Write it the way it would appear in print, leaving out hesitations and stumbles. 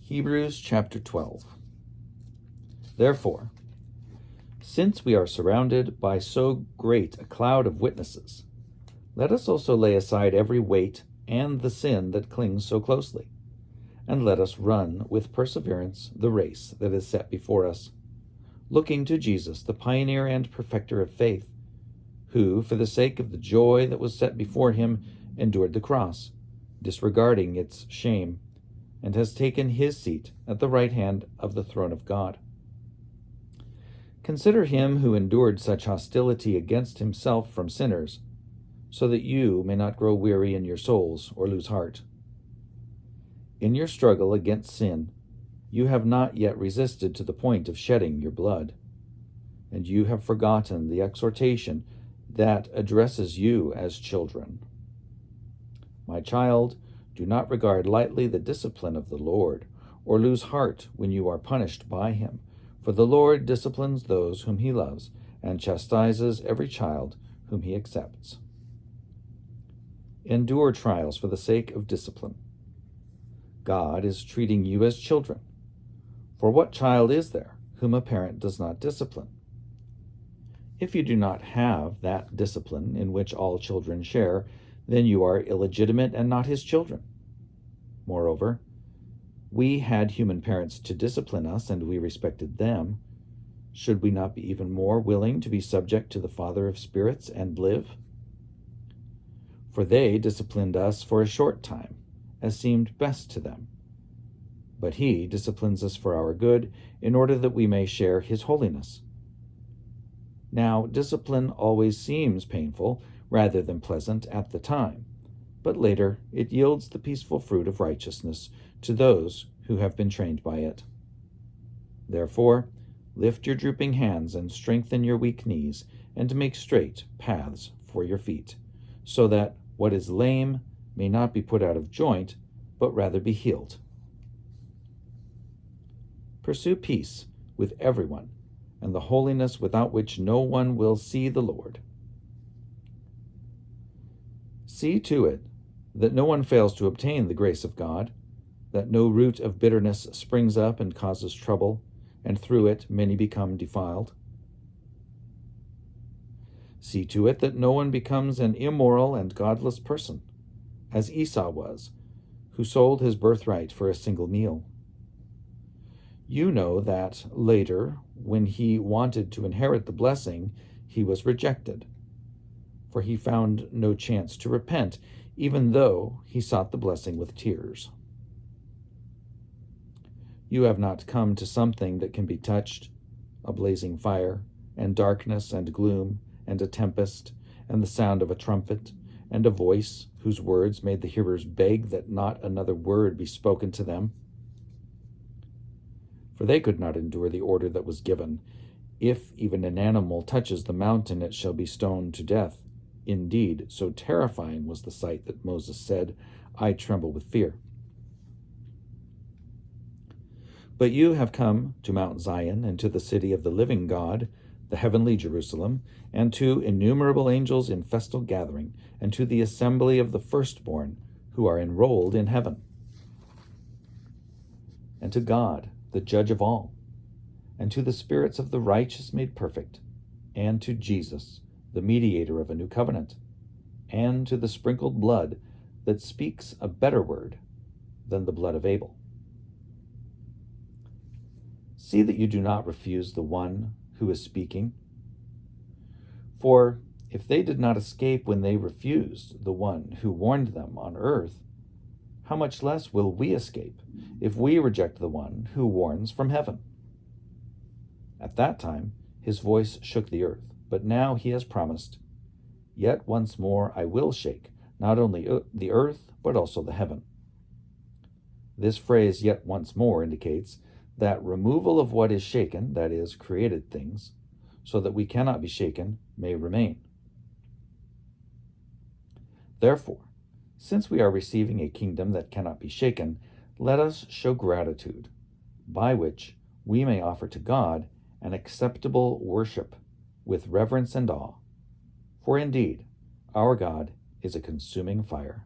Hebrews chapter 12. Therefore, since we are surrounded by so great a cloud of witnesses, let us also lay aside every weight and the sin that clings so closely, and let us run with perseverance the race that is set before us, looking to Jesus, the pioneer and perfecter of faith, who, for the sake of the joy that was set before him, endured the cross, disregarding its shame, and has taken his seat at the right hand of the throne of God. Consider him who endured such hostility against himself from sinners, so that you may not grow weary in your souls or lose heart. In your struggle against sin, you have not yet resisted to the point of shedding your blood, and you have forgotten the exhortation that addresses you as children. My child, do not regard lightly the discipline of the Lord, or lose heart when you are punished by him. For the Lord disciplines those whom he loves, and chastises every child whom he accepts. Endure trials for the sake of discipline. God is treating you as children. For what child is there whom a parent does not discipline? If you do not have that discipline in which all children share, then you are illegitimate and not his children. Moreover, we had human parents to discipline us, and we respected them. Should we not be even more willing to be subject to the Father of spirits and live? For they disciplined us for a short time, as seemed best to them. But he disciplines us for our good, in order that we may share his holiness. Now, discipline always seems painful rather than pleasant at the time, but later it yields the peaceful fruit of righteousness to those who have been trained by it. Therefore, lift your drooping hands and strengthen your weak knees, and make straight paths for your feet, so that what is lame may not be put out of joint, but rather be healed. Pursue peace with everyone, and the holiness without which no one will see the Lord. See to it that no one fails to obtain the grace of God, that no root of bitterness springs up and causes trouble, and through it many become defiled. See to it that no one becomes an immoral and godless person, as Esau was, who sold his birthright for a single meal. You know that later, when he wanted to inherit the blessing, he was rejected, for he found no chance to repent, even though he sought the blessing with tears. You have not come to something that can be touched, a blazing fire, and darkness, and gloom, and a tempest, and the sound of a trumpet, and a voice whose words made the hearers beg that not another word be spoken to them. For they could not endure the order that was given, "If even an animal touches the mountain, it shall be stoned to death." Indeed, so terrifying was the sight that Moses said, "I tremble with fear." But you have come to Mount Zion, and to the city of the living God, the heavenly Jerusalem, and to innumerable angels in festal gathering, and to the assembly of the firstborn who are enrolled in heaven, and to God, the judge of all, and to the spirits of the righteous made perfect, and to Jesus, the mediator of a new covenant, and to the sprinkled blood that speaks a better word than the blood of Abel. See that you do not refuse the one who is speaking. For if they did not escape when they refused the one who warned them on earth, how much less will we escape if we reject the one who warns from heaven? At that time his voice shook the earth, but now he has promised, "Yet once more I will shake, not only the earth, but also the heaven." This phrase, "yet once more," indicates that removal of what is shaken, that is, created things, so that we cannot be shaken, may remain. Therefore, since we are receiving a kingdom that cannot be shaken, let us show gratitude, by which we may offer to God an acceptable worship with reverence and awe. For indeed, our God is a consuming fire.